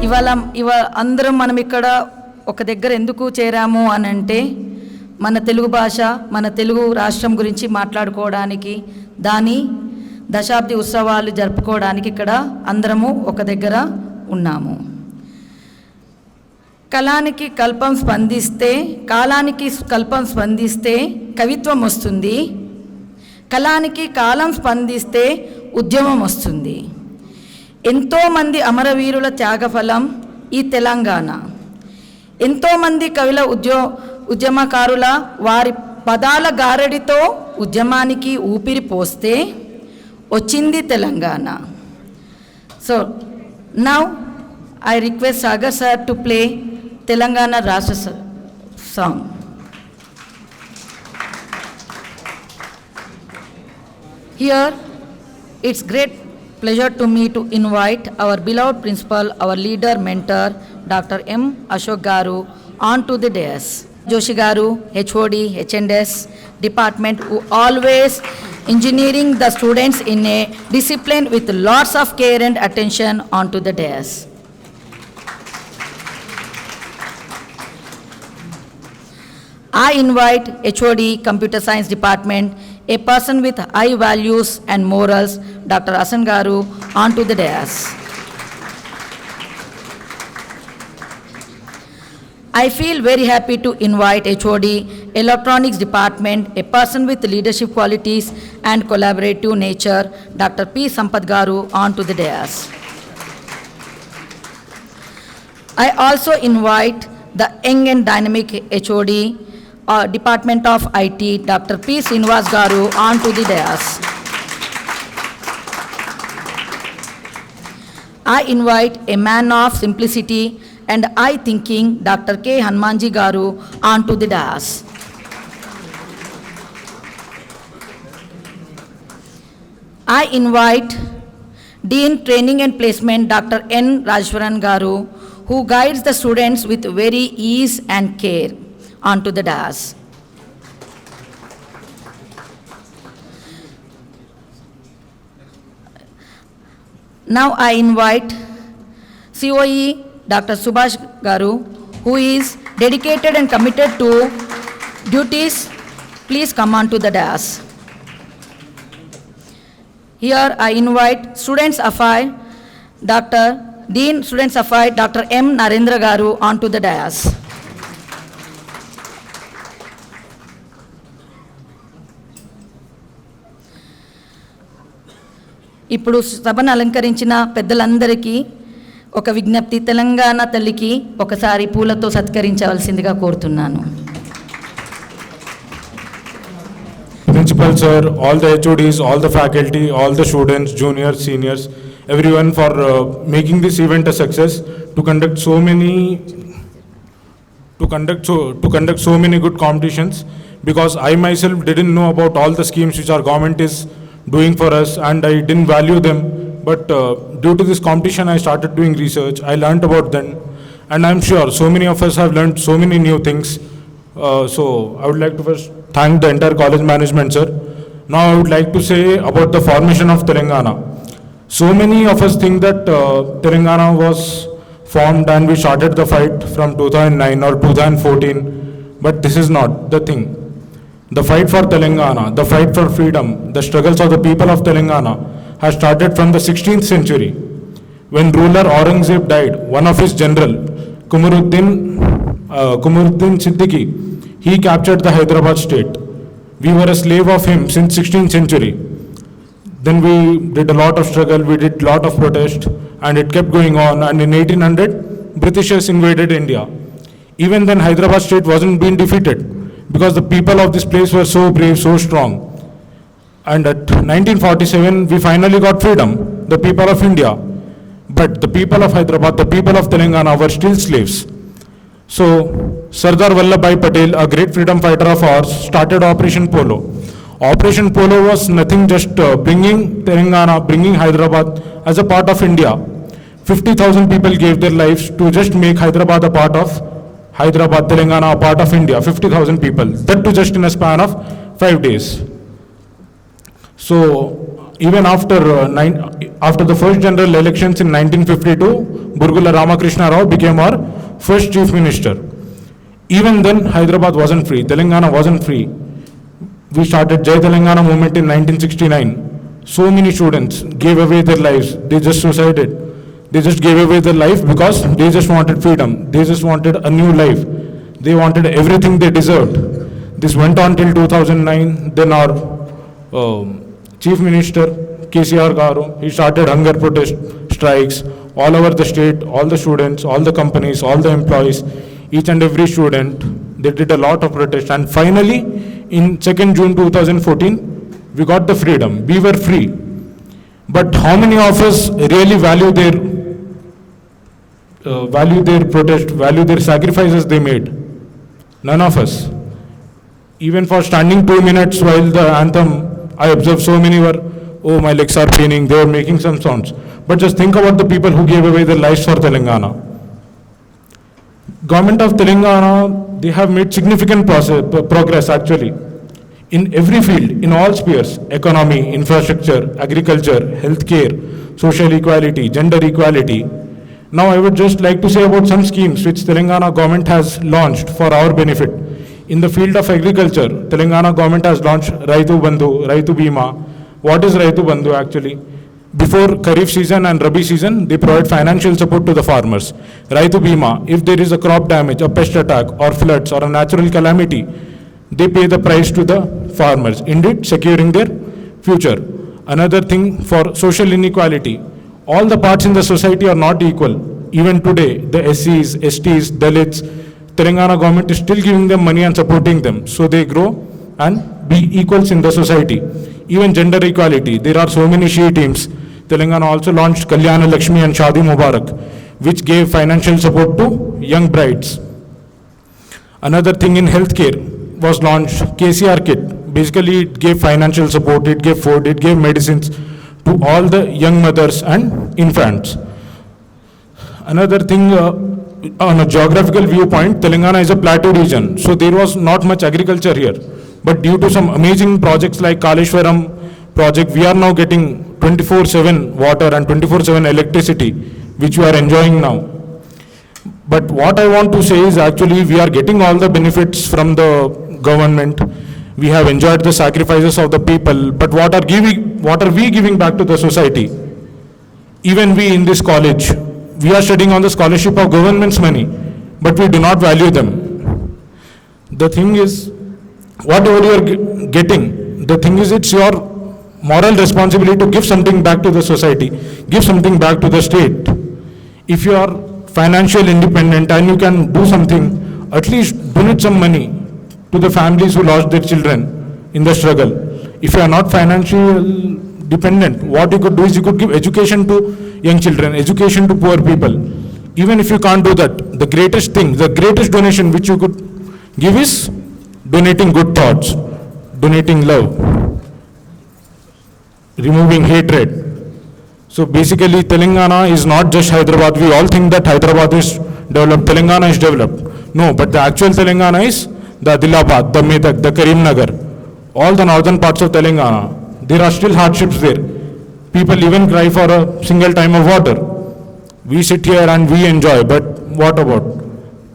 ఇవాళ అందరం మనం ఇక్కడ ఒక దగ్గర ఎందుకు చేరాము అని అంటే మన తెలుగు భాష, మన తెలుగు రాష్ట్రం గురించి మాట్లాడుకోవడానికి, దాని దశాబ్ది ఉత్సవాలు జరుపుకోవడానికి ఇక్కడ అందరము ఒక దగ్గర ఉన్నాము. కాలానికి కల్పం స్పందిస్తే కవిత్వం వస్తుంది. కళానికి కాలం స్పందిస్తే ఉద్యమం వస్తుంది. ఎంతోమంది అమరవీరుల త్యాగఫలం ఈ తెలంగాణ. ఎంతోమంది కవుల ఉద్యమకారుల వారి పదాల గారడితో ఉద్యమానికి ఊపిరి పోస్తే వచ్చింది Telangana. So now I request Sagar sir to play Telangana రాష్ట్ర song. Here, it's great pleasure to me to invite our beloved principal, our leader, mentor, Dr. M. Ashok Garu, onto the dais. Joshi Garu, HOD, HNDS department, who always engineering the students in a discipline with lots of care and attention onto the dais. I invite HOD, Computer Science Department, a person with high values and morals, Dr. Hasan Garu, onto the dais. I feel very happy to invite HOD, Electronics Department, a person with leadership qualities and collaborative nature, Dr. P. Sampath Garu, onto the dais. I also invite the young and dynamic HOD, Department of IT, Dr. P. Srinivas Garu, onto the dais. I invite a man of simplicity and high thinking, Dr. K. Hanumanji Garu, onto the dais. I invite Dean Training and Placement, Dr. N. Rajwaran Garu, who guides the students with very ease and care, onto the dais. Now I invite COE Dr. Subhash Garu, who is dedicated and committed to duties. Please come on to the dais. Here I invite Students Affair, Dean Students Affair, Dr. M. Narendra Garu, onto the dais. ఇప్పుడు సభను అలంకరించిన పెద్దలందరికీ ఒక విజ్ఞప్తి, తెలంగాణ తల్లికి ఒకసారి పూలతో సత్కరించవలసిందిగా కోరుతున్నాను. Principal sir, all the HODs, all the faculty, all the students, juniors, seniors, everyone for making this event a success, to conduct so many good competitions, because I myself didn't know about all the schemes which our government is doing for us, and I didn't value them, but due to this competition I started doing research. I learned about them, and I'm sure so many of us have learned so many new things. So I would like to first thank the entire college management, sir. Now I would like to say about the formation of Telangana. So many of us think that Telangana was formed and we started the fight from 2009 or 2014, but this is not the thing. The fight for Telangana, the fight for freedom, the struggles of the people of Telangana has started from the 16th century. When ruler Aurangzeb died, one of his general, Qamaruddin Siddiqui, he captured the Hyderabad state. We were a slave of him since 16th century. Then we did a lot of struggle, we did a lot of protest, and it kept going on. And in 1800, Britishers invaded India. Even then Hyderabad state wasn't being defeated, because the people of this place were so brave, so strong. And at 1947, we finally got freedom, the people of India. But the people of Hyderabad, the people of Telangana were still slaves. So Sardar Vallabhbhai Patel, a great freedom fighter of ours, started Operation Polo. Operation Polo was nothing, just bringing Telangana, bringing Hyderabad as a part of India. 50,000 people gave their lives to just make Hyderabad a part of Hyderabad, Telangana a part of India. 50,000 people, that too just in a span of 5 days. So even after the first general elections in 1952, Burgula Ramakrishna Rao became our first chief minister. Even then, Hyderabad wasn't free. Telangana wasn't free. We started Jai Telangana movement in 1969. So many students gave away their lives. They just suicided. They just gave away their life because they just wanted freedom. They just wanted a new life. They wanted everything they deserved. This went on till 2009. Then our chief minister, KCR Garu, he started hunger protest strikes all over the state, all the students, all the companies, all the employees, each and every student. They did a lot of protest. And finally, in 2nd June 2014, we got the freedom. We were free. But how many of us really value their protest, value their sacrifices they made? None of us. Even for standing 2 minutes while the anthem, I observed so many were, oh, my legs are paining, they were making some sounds. But just think about the people who gave away their lives for Telangana. Government of Telangana, they have made significant progress actually. In every field, in all spheres, economy, infrastructure, agriculture, healthcare, social equality, gender equality. Now I would just like to say about some schemes which Telangana government has launched for our benefit. In the field of agriculture, Telangana government has launched Raitu Bandhu, Raitu Bima. What is Raitu Bandhu actually? Before Kharif season and Rabi season, they provide financial support to the farmers. Raitu Bima, if there is a crop damage, a pest attack or floods or a natural calamity, they pay the price to the farmers, indeed securing their future. Another thing for social inequality, all the parts in the society are not equal. Even today, the SCs, STs, Dalits, Telangana government is still giving them money and supporting them, so they grow and be equals in the society. Even gender equality, there are so many SHE teams. Telangana also launched Kalyana Lakshmi and Shadi Mubarak, which gave financial support to young brides. Another thing in healthcare was launched KCR Kit. Basically, it gave financial support, it gave food, it gave medicines to all the young mothers and infants. Another thing, on a geographical viewpoint, Telangana is a plateau region, so there was not much agriculture here. But due to some amazing projects like Kaleshwaram project, we are now getting 24/7 water and 24/7 electricity, which we are enjoying now. But what I want to say is actually we are getting all the benefits from the government. We have enjoyed the sacrifices of the people, but what are we giving back to the society? Even we in this college, we are studying on the scholarship of government's money, but we do not value them. The thing is, whatever you are getting, the thing is it's your moral responsibility to give something back to the society, give something back to the state. If you are financially independent and you can do something, at least donate some money to the families who lost their children in the struggle. If you are not financially dependent, what you could do is you could give education to young children, education to poor people. Even if you can't do that, the greatest thing, the greatest donation which you could give is donating good thoughts, donating love, removing hatred. So basically Telangana is not just Hyderabad. We all think that Hyderabad is developed, Telangana is developed. No, but the actual Telangana is the Adilabad, the Medak, the Karimnagar, all the northern parts of Telangana. There are still hardships there. People even cry for a single time of water. We sit here and we enjoy, but what about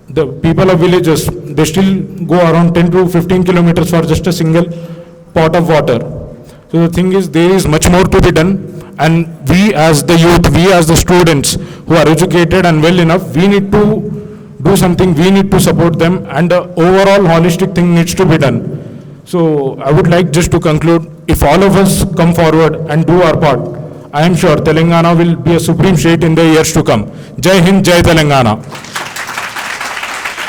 the people of villages? They still go around 10 to 15 kilometers for just a single pot of water. So the thing is, there is much more to be done, and we as the youth, we as the students who are educated and well enough, we need to do something, we need to support them, and the overall holistic thing needs to be done. So I would like just to conclude, if all of us come forward and do our part, I am sure Telangana will be a supreme state in the years to come. Jai Hind, Jai Telangana.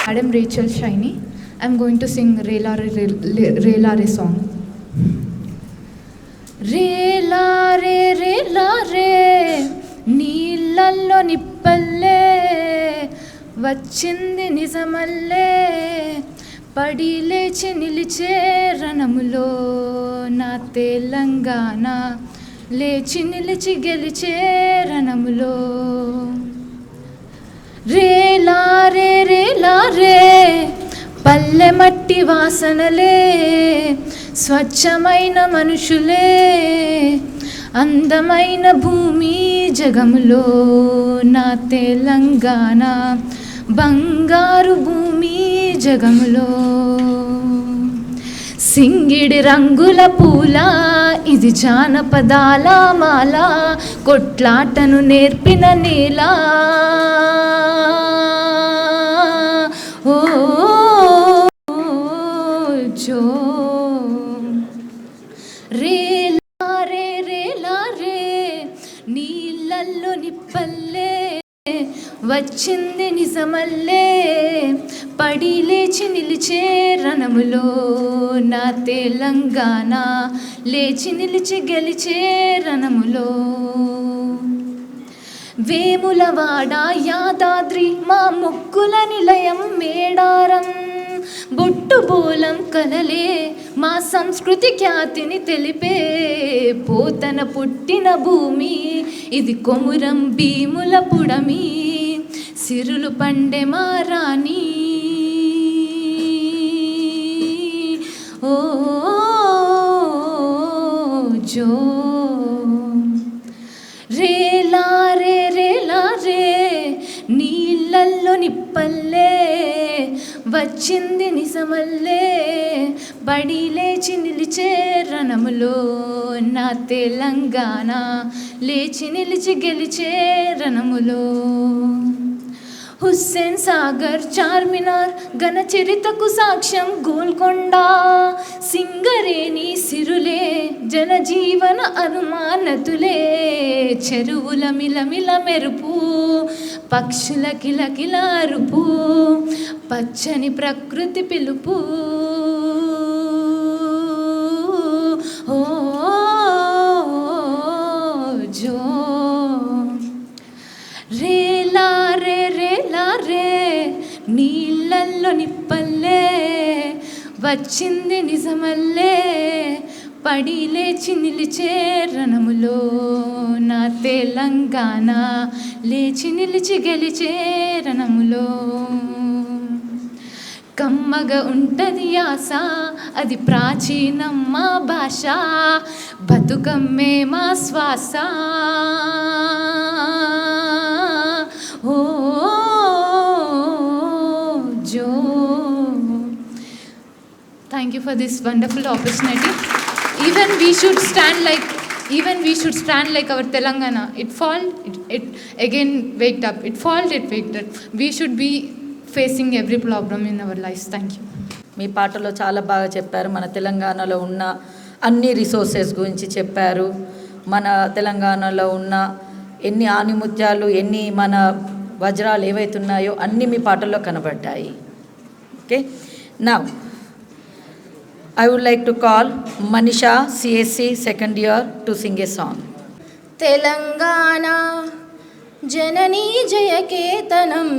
Madam Rachel Shiny, I am going to sing Rela Re song. Rela Re, నీళ్ళల్లో నిప్పల్లే వచ్చింది నిజమల్లే పడి లేచి నిలిచే రణములో నా తెలంగాణ లేచి నిలిచి గెలిచే రణములో రేలా రే పల్లె మట్టి వాసనలే స్వచ్ఛమైన మనుషులే అందమైన భూమి జగములో నా తెలంగాణ, బంగారు భూమి జగములో. సింగిడి రంగుల పూల ఇది జానపదాల మాల, కొట్లాటను నేర్పిన నేల. ఓ జో రేలా రే రేలా రే, నీళ్ళల్లో నిప్పల్లే వచ్చింది నిజమల్లే, పడి లేచి నిలిచే రణములో నా తెలంగాణ, లేచి నిలిచి గెలిచే రణములో. వేములవాడ యాదాద్రి మా మొక్కుల నిలయం మేడారం, బొట్టు బోలం కలలే మా సంస్కృతి ఖ్యాతిని తెలిపే, పోతన పుట్టిన భూమి ఇది కొమురం భీముల పుడమి, సిరులు పండే మా రాణి. ఓ జో రేలా రే రేలా రే, నీళ్ళల్లో నిప్పల్లే వచ్చింది నిజమల్లే, బడి లేచి నిలిచే రణములో నా తెలంగాణ, లేచి నిలిచి గెలిచే రణములో. హుస్సేన్ సాగర్ చార్మినార్ ఘన చరితకు సాక్ష్యం గోల్కొండ, సింగరేణి సిరులే జనజీవన అనుమానతులే, చెరువుల మిలమిల మెరుపు పక్షుల కిలకిల అరుపు, పచ్చని ప్రకృతి పిలుపు. ఓ జో రేలా రే రేలా రే, నీళ్ళల్లో నిప్పల్లే వచ్చింది నిజమల్లే, పడి లేచి నిలిచే రణములో నా తెలంగాణ, లేచి నిలిచి గెలిచే రణములో. కమ్మగా ఉంటది యాస అది ప్రాచీనం మా భాష, బతుకమ్మే మా శ్వాస. ఓ జో thank you for this wonderful opportunity. Even we should stand like our Telangana. It fall, it again waked up. It fall, it waked up. We should be facing every problem in our lives. Thank you. మీ పాటలో చాలా బాగా చెప్పారు. మన తెలంగాణలో ఉన్న అన్ని resources గురించి చెప్పారు. మన తెలంగాణలో ఉన్న ఎన్ని ఆణిముత్యాలు, ఎన్ని మన వజ్రాలు ఏవైతున్నాయో అన్నీ మీ పాటల్లో కనబడ్డాయి. Okay, now I would like to call Manisha, CSC second year, to sing a song. Telangana జననీ జయకేతనం,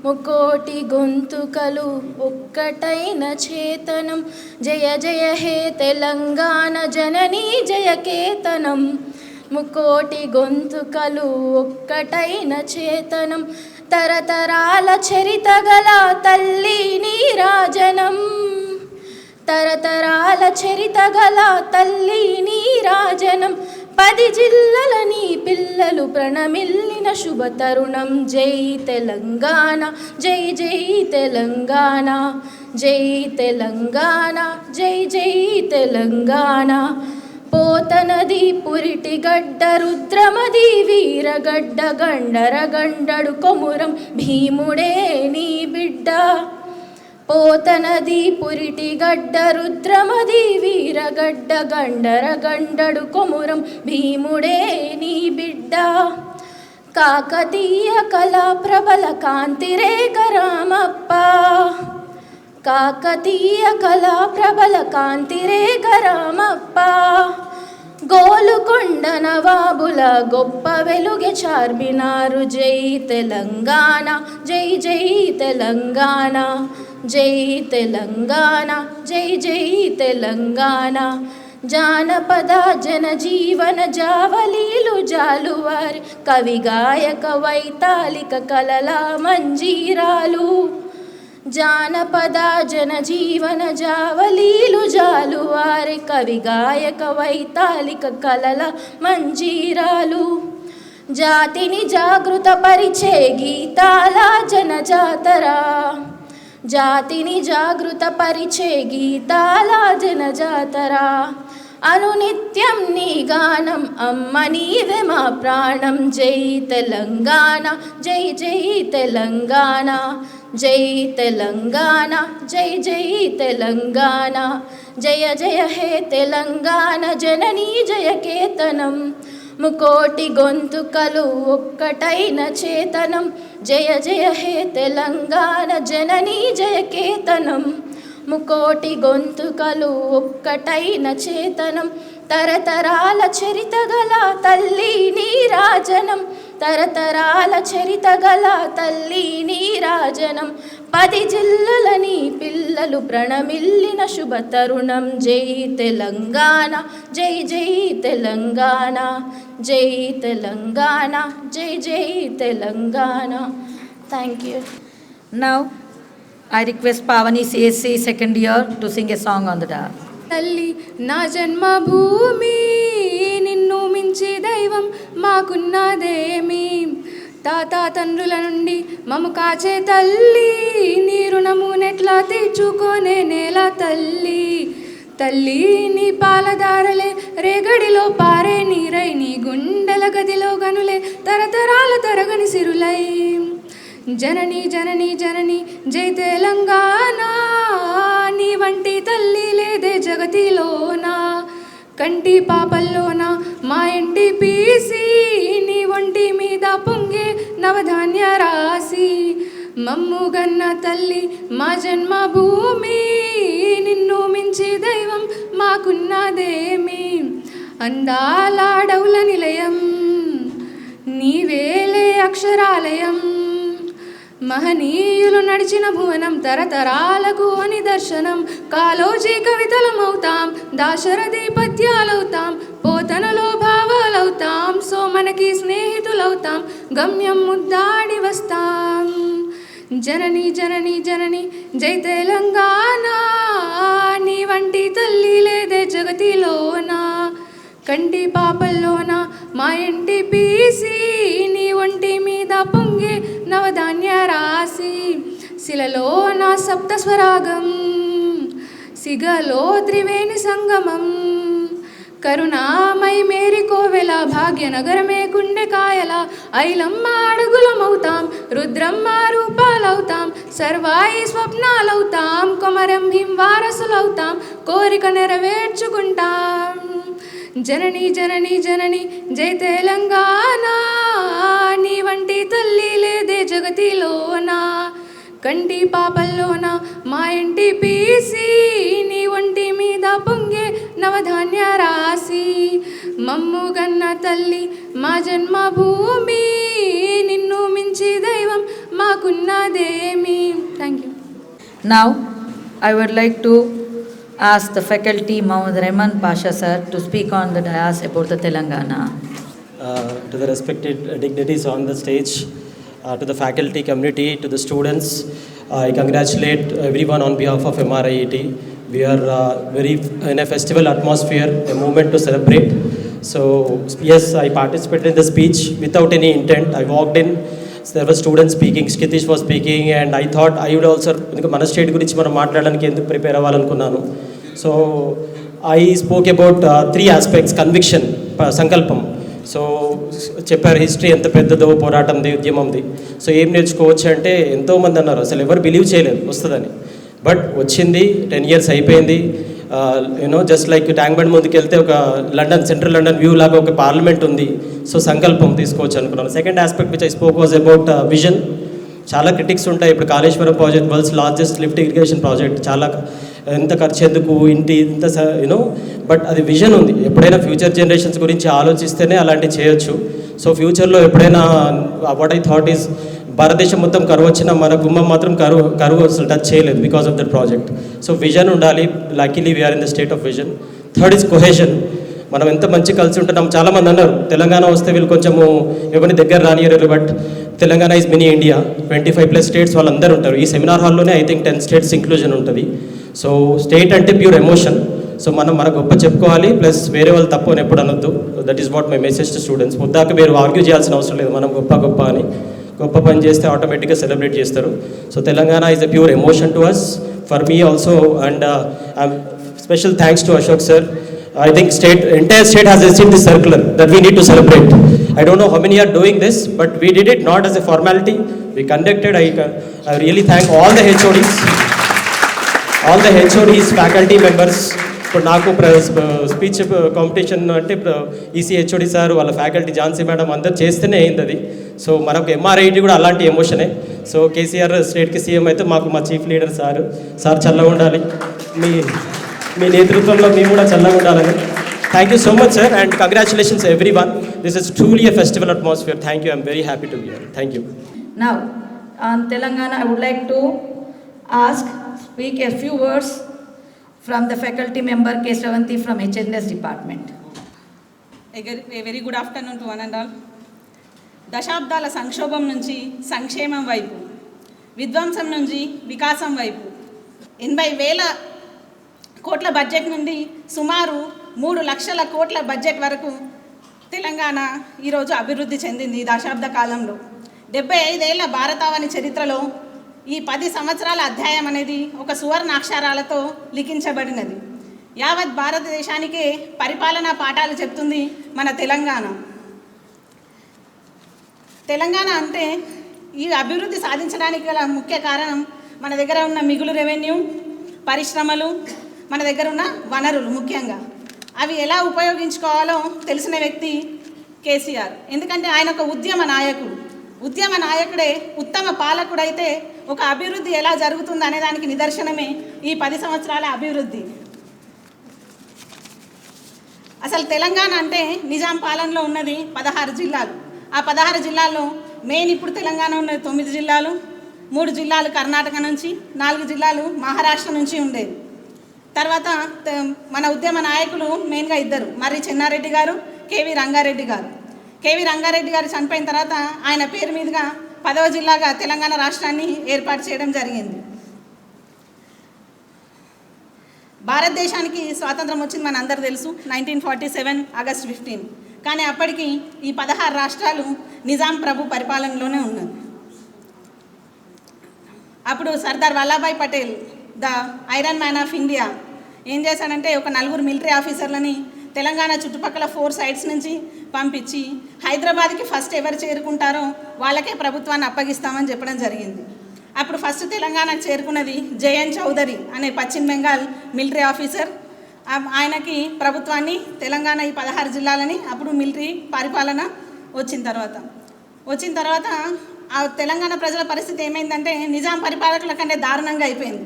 ముకోటి గొంతుకలు ఒక్కటైన చేతనం. జయ జయ హే తెలంగాణ జననీ జయకేతనం, ముకోటి గొంతుకలు ఒక్కటైన చేతనం. తరతరాల చరిత గల తల్లి నీరాజనం, తరతరాల చరిత గల తల్లి నీరాజనం. 10 జిల్లల నీ పిల్లలు ప్రణమిల్లిన శుభ తరుణం. జై తెలంగాణ, జై జై తెలంగాణ, జై తెలంగాణ, జై జై తెలంగాణ. పోతనది పురిటి గడ్డ, రుద్రమది వీరగడ్డ, గండర గండడు కొమురం భీముడే నీ బిడ్డ. పోతనది పురిటి గడ్డ, రుద్రమది వీరగడ్డ, గండర గండడు కొమురం భీముడే నీ బిడ్డ. కాకతీయ కళా ప్రబల కాంతిరేఖ రామప్ప, కాకతీయ కళా ప్రబల కాంతిరేఖ రామప్ప. గోలుకొండ నవాబుల గొప్ప వెలుగె చార్మినారు. జై తెలంగాణ, జై జై తెలంగాణ, జై తెలంగాణ, జై జై తెలంగాణ. జానపద జనజీవన జావలీలు జాలువారి, కవి గాయక వైతాళిక కలల మంజీరాలు. జానపద జనజీవన జావలీలు జాలువారి కవి గాయక వైతాళిక కలల మంజీరాలు జాతిని జాగృత పరిచే గీతాల జనజాతర జాతిని జాగృత పరిచే గీతాల జనజాతర అనునిత్యం నీ గానం అమ్మ నీవే మా ప్రాణం జై తెలంగాణ జై జై తెలంగాణ జై తెలంగాణ జై జై తెలంగాణ జయ జయ హే తెలంగాణ జననీ జయ కేతనం ముకోటి గొంతుకలు ఒక్కటైన చేతనం జయ జయ హే తెలంగాణ జననీ జయ కేతనం ముకోటి గొంతుకలు ఒక్కటైన చేతనం తరతరాల చరిత గల తల్లి నీరాజనం తరతరాల చరిత గల తల్లి నీరాజనం 10 జిల్లులని పిల్లలు ప్రణమిల్లిన శుభ తరుణం జై తెలంగాణ జై జై తెలంగాణ జై తెలంగాణ జై జై Telangana. Thank you. Now, I request Pavani CSC second year to sing a song on the dance. తల్లి నా జన్మభూమి నిన్ను మించి దైవం మాకున్నదేమి తాత తండ్రుల నుండి మము కాచే తల్లి నీ రుణము నెట్లా తీర్చుకోనే నేల తల్లి తల్లి నీ పాలదారలే రేగడిలో పారే నీరై నీ గుండెల గదిలో గనులే తరతరాల తరగని సిరులై జనని జనని జనని జై తెలంగాణ నీ వంటి తల్లి లేదే జగతిలోన కంటి పాపల్లోన మా ఇంటి పీసి నీ ఒంటి మీద పొంగే నవధాన్య రాసి మమ్ము గన్న తల్లి మా జన్మభూమి నిన్ను మించి దైవం మాకున్నదేమి అందాలాడవుల నిలయం నీవేలే అక్షరాలయం మహనీయులు నడిచిన భువనం తరతరాలకు నిదర్శనం కాలోజీ కవితలమవుతాం దాశరథి పద్యాలవుతాం పోతనలో భావాలవుతాం సోమనకి స్నేహితులవుతాం గమ్యం ముద్దాడి వస్తాం జనని జనని జనని జై తెలంగాణ నీ వంటి తల్లి లేదే జగతిలోన కంటి పాపల్లోన మా ఇంటి పీసి నీ ఒంటి మీద పొంగే నవధాన్య రాసి శిలలో నా సప్తస్వరాగం సిగలో త్రివేణి సంగమం కరుణామై మేరి కోవెల భాగ్యనగరమే గుండె కాయల ఐలమ్మ అడుగులమవుతాం రుద్రమ్మ రూపాలవుతాం సర్వాయి స్వప్నాలవుతాం కొమరం భీం వారసులవుతాం కోరిక నెరవేర్చుకుంటాం జనని జనని జనని జై తెలంగాణ నీ వంటి తల్లి లేదే జగతిలోన కంటి పాపల్లోన మా ఇంటి పీసి నీ ఒంటి మీద పొంగే నవధాన్య రాసి మమ్ము గన్న తల్లి మా జన్మభూమి నిన్ను మించి దైవం మాకున్నదేమి. Thank you. Now, I would like to ask the faculty Mohammad Rehman Pasha sir to speak on the dais about the Telangana. To the respected dignitaries on the stage, to the faculty community, to the students, I congratulate everyone on behalf of MRIET. We are very in a festival atmosphere, a moment to celebrate. So yes, I participated in the speech without any intent. I walked in, there were students speaking, Skitish was speaking, and I thought I would also, మన state గురించి మనం మాట్లాడడానికి ఎందుకు prepare అవ్వాలనుకున్నాను. So I spoke about 3 aspects: conviction, సంకల్పం. So చెప్పారు history ఎంత పెద్దదో, పోరాటంది, ఉద్యమంది. సో ఏం నేర్చుకోవచ్చు అంటే ఎంతోమంది అన్నారు అసలు ఎవరు బిలీవ్ చేయలేదు వస్తుందని, బట్ వచ్చింది. 10 years అయిపోయింది. You know just like tank bund ముందుకు వెళ్తే ఒక లండన్, సెంట్రల్ లండన్ వ్యూ లాగా ఒక పార్లమెంట్ ఉంది. సో సంకల్పం తీసుకోవచ్చు అనుకున్నాను. Second aspect which I spoke was about vision. చాలా క్రిటిక్స్ ఉంటాయి. ఇప్పుడు Kaleshwaram project world's largest lift irrigation project, చాలా ఎంత ఖర్చు ఎందుకు, ఇంటి ఇంత యూనో, బట్ అది విజన్ ఉంది. ఎప్పుడైనా ఫ్యూచర్ జనరేషన్స్ గురించి ఆలోచిస్తేనే అలాంటివి చేయొచ్చు. సో ఫ్యూచర్లో ఎప్పుడైనా వాట్ ఐ థాట్ ఈస్ భారతదేశం మొత్తం కరువు వచ్చినా మన గుమ్మం మాత్రం కరువు అసలు టచ్ చేయలేదు because of that project. So vision ఉండాలి. Luckily we are in the state of vision. Third is cohesion. మనం ఎంత మంచి కలిసి ఉంటున్నాం. చాలామంది అన్నారు తెలంగాణ వస్తే వీళ్ళు కొంచెము ఎవరిని దగ్గర రానియరు, but Telangana is mini India, 25+ states వాళ్ళందరూ ఉంటారు. ఈ సెమినార్ హాల్లోనే ఐ థింక్ 10 స్టేట్స్ ఇంక్లూజన్ ఉంటుంది. సో స్టేట్ అంటే ప్యూర్ ఎమోషన్. సో మనం మన గొప్ప చెప్పుకోవాలి, ప్లస్ వేరే వాళ్ళు తప్పు అని ఎప్పుడు అనొద్దు. That is what my message to students. ముద్దాక మీరు ఆర్గ్యూ చేయాల్సిన అవసరం లేదు, మనం గొప్ప అని. గొప్ప పని చేస్తే ఆటోమేటిక్గా సెలబ్రేట్ చేస్తారు. So Telangana is a pure emotion to us, for me also. And special thanks to Ashok sir. I think entire state has received this circular that we need to celebrate. I don't know how many are doing this, but we did it not as a formality. We conducted. I really thank all the HODs, faculty members. ఇప్పుడు నాకు speech competition అంటే EC HOD sir, వాళ్ళ faculty Jhansi madam అందరు చేస్తేనే అయింది అది. So మనకు ఎంఆర్ఐటి కూడా అలాంటి ఎమోషనే. సో కేసీఆర్ స్టేట్కి సీఎం అయితే మాకు మా చీఫ్ లీడర్ సార్ చల్లగా ఉండాలి, మీ నేతృత్వంలో మేము కూడా చల్లగా ఉండాలని. Thank you so much sir, and congratulations every one. This is truly a festival atmosphere. Thank you, I'm very happy to be here. Thank you. Now, on Telangana, I would like to speak a few words from the faculty member K. Shravanti from HNS department. A very good afternoon to one and all. దశాబ్దాల సంక్షోభం నుంచి సంక్షేమం వైపు, విధ్వంసం నుంచి వికాసం వైపు, 80,000 కోట్ల బడ్జెట్ నుండి సుమారు 3 లక్షల కోట్ల బడ్జెట్ వరకు తెలంగాణ ఈరోజు అభివృద్ధి చెందింది. ఈ దశాబ్ద కాలంలో 75 ఏళ్ల భారతావని చరిత్రలో ఈ 10 సంవత్సరాల అధ్యాయం అనేది ఒక సువర్ణ అక్షరాలతో లిఖించబడినది. యావత్ భారతదేశానికే పరిపాలనా పాఠాలు చెప్తుంది మన తెలంగాణ. తెలంగాణ అంటే ఈ అభివృద్ధి సాధించడానికి గల ముఖ్య కారణం మన దగ్గర ఉన్న మిగులు రెవెన్యూ, పరిశ్రమలు, మన దగ్గర ఉన్న వనరులు. ముఖ్యంగా అవి ఎలా ఉపయోగించుకోవాలో తెలిసిన వ్యక్తి కేసీఆర్. ఎందుకంటే ఆయన ఒక ఉద్యమ నాయకుడే ఉత్తమ పాలకుడైతే ఒక అభివృద్ధి ఎలా జరుగుతుంది అనే దానికి నిదర్శనమే ఈ 10 సంవత్సరాల అభివృద్ధి. అసలు తెలంగాణ అంటే నిజాం పాలనలో ఉన్నది 16 జిల్లాలు. ఆ 16 జిల్లాల్లో మెయిన్ ఇప్పుడు తెలంగాణ ఉన్నది 9 జిల్లాలు. 3 జిల్లాలు కర్ణాటక నుంచి, 4 జిల్లాలు మహారాష్ట్ర నుంచి ఉండేది. తర్వాత మన ఉద్యమ నాయకులు మెయిన్గా 2, మర్రి చెన్నారెడ్డి గారు, కేవీ రంగారెడ్డి గారు. కేవీ రంగారెడ్డి గారు చనిపోయిన తర్వాత ఆయన పేరు మీదుగా 10వ జిల్లాగా తెలంగాణ రాష్ట్రాన్ని ఏర్పాటు చేయడం జరిగింది. భారతదేశానికి స్వాతంత్రం వచ్చింది మన అందరూ తెలుసు, 1947 ఆగస్ట్ 15. కానీ అప్పటికి ఈ 16 రాష్ట్రాలు నిజాం ప్రభు పరిపాలనలోనే ఉన్నాయి. అప్పుడు Sardar Vallabhbhai Patel, the iron man of India, ఏం చేశాడంటే ఒక 4 మిలిటరీ ఆఫీసర్లని తెలంగాణ చుట్టుపక్కల 4 సైడ్స్ నుంచి పంపించి హైదరాబాద్కి ఫస్ట్ ఎవరు చేరుకుంటారో వాళ్ళకే ప్రభుత్వాన్ని అప్పగిస్తామని చెప్పడం జరిగింది. అప్పుడు ఫస్ట్ తెలంగాణకు చేరుకున్నది జేఎన్ చౌదరి అనే పశ్చిమ బెంగాల్ మిలిటరీ ఆఫీసర్. ఆయనకి ప్రభుత్వాన్ని తెలంగాణ ఈ 16 జిల్లాలని అప్పుడు మిలిటరీ పరిపాలన వచ్చిన తర్వాత ఆ తెలంగాణ ప్రజల పరిస్థితి ఏమైందంటే నిజాం పరిపాలకుల కంటే దారుణంగా అయిపోయింది.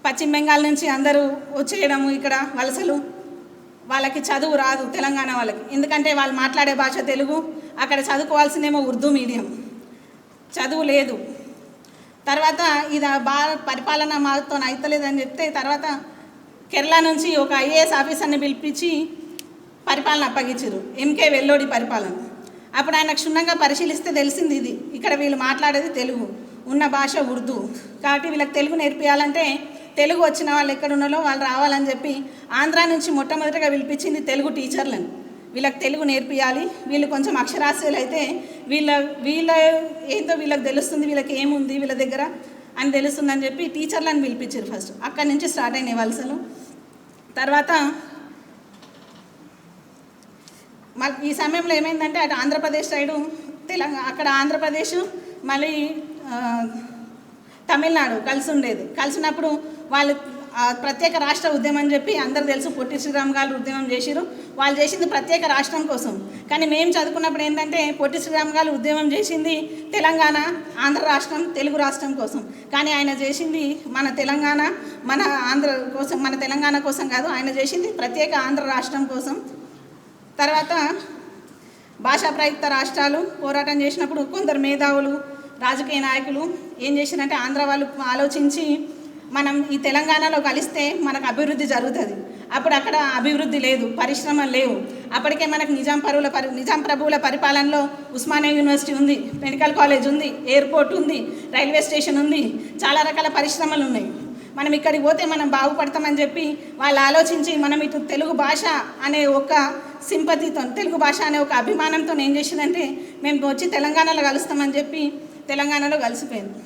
పశ్చిమ బెంగాల్ నుంచి అందరూ వచ్చేయడము, ఇక్కడ వలసలు. వాళ్ళకి చదువు రాదు తెలంగాణ వాళ్ళకి, ఎందుకంటే వాళ్ళు మాట్లాడే భాష తెలుగు. అక్కడ చదువుకోవాల్సిందేమో ఉర్దూ మీడియం, చదువు లేదు. తర్వాత ఇది పరిపాలన మాతో అయితలేదని చెప్తే తర్వాత కేరళ నుంచి ఒక ఐఏఎస్ ఆఫీసర్ని పిలిపించి పరిపాలన అప్పగించారు, ఎంకే వెల్లోడి పరిపాలన. అప్పుడు ఆయన క్షుణ్ణంగా పరిశీలిస్తే తెలిసింది ఇది ఇక్కడ వీళ్ళు మాట్లాడేది తెలుగు, ఉన్న భాష ఉర్దూ. కాబట్టి వీళ్ళకి తెలుగు నేర్పియాలంటే తెలుగు వచ్చిన వాళ్ళు ఎక్కడున్నారో వాళ్ళు రావాలని చెప్పి ఆంధ్రా నుంచి మొట్టమొదటిగా పిలిపించింది తెలుగు టీచర్లను. వీళ్ళకి తెలుగు నేర్పియాలి, వీళ్ళు కొంచెం అక్షరాస్యులు అయితే వీళ్ళ ఏంటో వీళ్ళకి తెలుస్తుంది, వీళ్ళకి ఏముంది వీళ్ళ దగ్గర అని తెలుస్తుందని చెప్పి టీచర్లను పిలిపించారు ఫస్ట్. అక్కడి నుంచి స్టార్ట్ అయినాయి వలసలు. తర్వాత ఈ సమయంలో ఏమైందంటే అటు ఆంధ్రప్రదేశ్ సైడు తెలంగాణ, అక్కడ ఆంధ్రప్రదేశ్ మళ్ళీ తమిళనాడు కలిసి ఉండేది. కలిసినప్పుడు వాళ్ళు ప్రత్యేక రాష్ట్ర ఉద్యమం అని చెప్పి అందరు తెలుసు, పొట్టి శ్రీరామ్ గారు ఉద్యమం చేసిరు. వాళ్ళు చేసింది ప్రత్యేక రాష్ట్రం కోసం. కానీ మేము చదువుకున్నప్పుడు ఏంటంటే పొట్టి శ్రీరామ్ గారు ఉద్యమం చేసింది తెలంగాణ, ఆంధ్ర రాష్ట్రం, తెలుగు రాష్ట్రం కోసం. కానీ ఆయన చేసింది మన తెలంగాణ, మన ఆంధ్ర కోసం, మన తెలంగాణ కోసం కాదు, ఆయన చేసింది ప్రత్యేక ఆంధ్ర రాష్ట్రం కోసం. తర్వాత భాషా ప్రయుక్త రాష్ట్రాలు పోరాటం చేసినప్పుడు కొందరు మేధావులు, రాజకీయ నాయకులు ఏం చేశారంటే ఆంధ్ర వాళ్ళు ఆలోచించి మనం ఈ తెలంగాణలో కలిస్తే మనకు అభివృద్ధి జరుగుతుంది. అప్పుడు అక్కడ అభివృద్ధి లేదు, పరిశ్రమలు లేవు. అప్పటికే మనకు నిజాం ప్రభువుల పరిపాలనలో ఉస్మానియా యూనివర్సిటీ ఉంది, మెడికల్ కాలేజ్ ఉంది, ఎయిర్పోర్ట్ ఉంది, రైల్వే స్టేషన్ ఉంది, చాలా రకాల పరిశ్రమలు ఉన్నాయి. మనం ఇక్కడికి పోతే మనం బాగుపడతామని చెప్పి వాళ్ళు ఆలోచించి మనం ఇటు తెలుగు భాష అనే ఒక సింపతితో, తెలుగు భాష అనే ఒక అభిమానంతో ఏం చేసిందంటే మేము వచ్చి తెలంగాణలో కలుస్తామని చెప్పి తెలంగాణలో కలిసిపోయింది.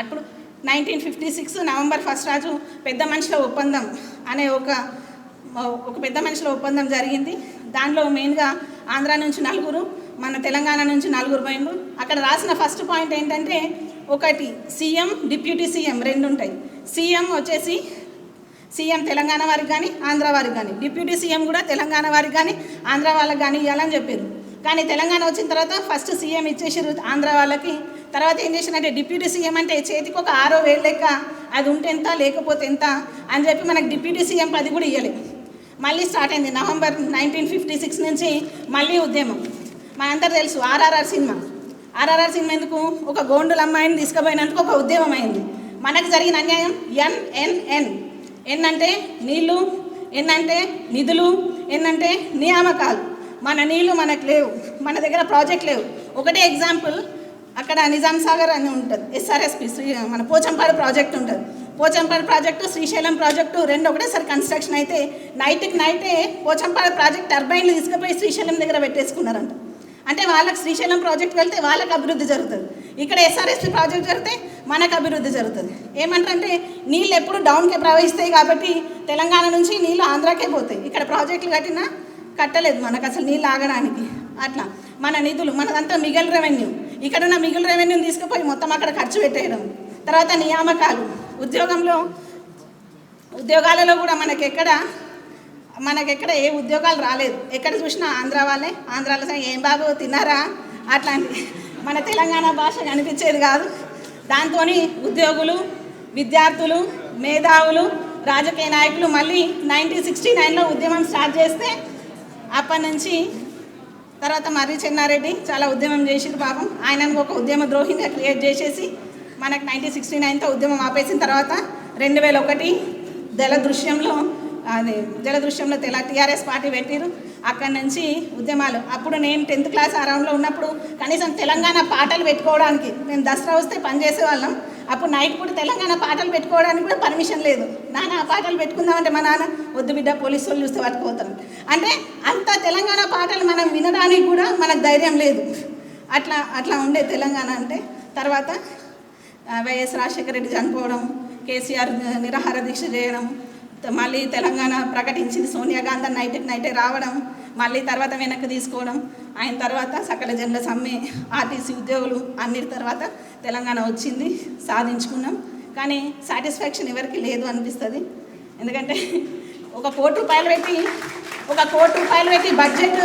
అప్పుడు 1956 నవంబర్ 1 రోజు పెద్ద మనుషుల ఒప్పందం అనే ఒక పెద్ద మనుషుల ఒప్పందం జరిగింది. దానిలో మెయిన్గా ఆంధ్ర నుంచి 4, మన తెలంగాణ నుంచి 4 పోయిండ్రు. అక్కడ రాసిన ఫస్ట్ పాయింట్ ఏంటంటే ఒకటి సీఎం, డిప్యూటీ సీఎం 2 ఉంటాయి. సీఎం వచ్చేసి సీఎం తెలంగాణ వారికి కానీ ఆంధ్ర వారికి కానీ, డిప్యూటీ సీఎం కూడా తెలంగాణ వారికి కానీ ఆంధ్ర వాళ్ళకి కానీ ఇవ్వాలని చెప్పారు. కానీ తెలంగాణ వచ్చిన తర్వాత ఫస్ట్ సీఎం ఇచ్చేసారు ఆంధ్ర వాళ్ళకి. తర్వాత ఏం చేసినంటే డిప్యూటీ సీఎం అంటే చేతికి ఒక 6,000 లెక్క, అది ఉంటే ఎంత లేకపోతే ఎంత అని చెప్పి మనకు డిప్యూటీ సీఎం పది కూడా ఇవ్వలేదు. మళ్ళీ స్టార్ట్ అయింది నవంబర్ 1956 నుంచి మళ్ళీ ఉద్యమం. మనందరూ తెలుసు ఆర్ఆర్ఆర్ సినిమా. ఆర్ఆర్ఆర్ సినిమా ఎందుకు? ఒక గోండుల అమ్మాయిని తీసుకుపోయినందుకు ఒక ఉద్యమం అయింది. మనకు జరిగిన అన్యాయం NNN. ఎన్ అంటే నీళ్ళు, ఎన్ అంటే నిధులు, ఎన్ అంటే నియామకాలు. మన నీళ్ళు మనకు లేవు, మన దగ్గర ప్రాజెక్ట్ లేవు. ఒకటే ఎగ్జాంపుల్, అక్కడ నిజాం సాగర్ అని ఉంటుంది, SRSP మన పోచంపాడు ప్రాజెక్ట్ ఉంటుంది. పోచంపాడు ప్రాజెక్టు, శ్రీశైలం ప్రాజెక్టు 2 ఒకటేసారి కన్స్ట్రక్షన్ అయితే నైటే పోచంపాడు ప్రాజెక్ట్ టర్బైన్లు తీసుకుపోయి శ్రీశైలం దగ్గర పెట్టేసుకున్నారంట. అంటే వాళ్ళకి శ్రీశైలం ప్రాజెక్ట్ వెళ్తే వాళ్ళకి అభివృద్ధి జరుగుతుంది, ఇక్కడ SRSP ప్రాజెక్ట్ జరిగితే మనకు అభివృద్ధి జరుగుతుంది. ఏమంటారంటే నీళ్ళు ఎప్పుడు డౌన్కే ప్రవహిస్తాయి కాబట్టి తెలంగాణ నుంచి నీళ్ళు ఆంధ్రాకే పోతాయి. ఇక్కడ ప్రాజెక్టులు కట్టలేదు మనకు అసలు నీళ్ళు ఆగడానికి. అట్లా మన నిధులు, మనదంతా మిగిలిన రెవెన్యూ, ఇక్కడున్న మిగిలిన రెవెన్యూని తీసుకుపోయి మొత్తం అక్కడ ఖర్చు పెట్టేయడం. తర్వాత నియామకాలు, ఉద్యోగాలలో కూడా మనకెక్కడ ఏ ఉద్యోగాలు రాలేదు. ఎక్కడ చూసినా ఆంధ్ర వాళ్ళే, ఆంధ్రాలో ఏం బాబు తిన్నారా అట్లాంటి మన తెలంగాణ భాష కనిపించేది కాదు. దాంతో ఉద్యోగులు, విద్యార్థులు, మేధావులు, రాజకీయ నాయకులు మళ్ళీ 1969లో ఉద్యమం స్టార్ట్ చేస్తే అప్పటి నుంచి తర్వాత మర్రి చెన్నారెడ్డి చాలా ఉద్యమం చేసిరు పాపం. ఆయనను ఒక ఉద్యమ ద్రోహిగా క్రియేట్ చేసేసి మనకు 1969తో ఉద్యమం ఆపేసిన తర్వాత 2001 జలదృశ్యంలో TRS పార్టీ పెట్టిరు. అక్కడి నుంచి ఉద్యమాలు. అప్పుడు నేను 10th క్లాస్ అరౌండ్లో ఉన్నప్పుడు కనీసం తెలంగాణ పాటలు పెట్టుకోవడానికి, మేము దసరా వస్తే పనిచేసే వాళ్ళం. అప్పుడు నైట్ పూట తెలంగాణ పాటలు పెట్టుకోవడానికి కూడా పర్మిషన్ లేదు. నాన్న ఆ పాటలు పెట్టుకుందామంటే మా నాన్న వద్దు బిడ్డ, పోలీసు వాళ్ళు చూస్తే పట్టుకుపోతారు. అంటే అంత తెలంగాణ పాటలు మనం వినడానికి కూడా మనకు ధైర్యం లేదు. అట్లా ఉండే తెలంగాణ అంటే. తర్వాత వైఎస్ రాజశేఖర రెడ్డి చనిపోవడం, కేసీఆర్ నిరాహార దీక్ష చేయడం, మళ్ళీ తెలంగాణ ప్రకటించింది సోనియా గాంధీ నైటే రావడం, మళ్ళీ తర్వాత వెనక్కి తీసుకోవడం, ఆయన తర్వాత సకల జనుల సమ్మె, ఆర్టీసీ ఉద్యోగులు అన్నిటి తర్వాత తెలంగాణ వచ్చింది, సాధించుకున్నాం. కానీ సాటిస్ఫాక్షన్ ఎవరికి లేదు అనిపిస్తుంది. ఎందుకంటే 1 కోటి రూపాయలు పెట్టి బడ్జెట్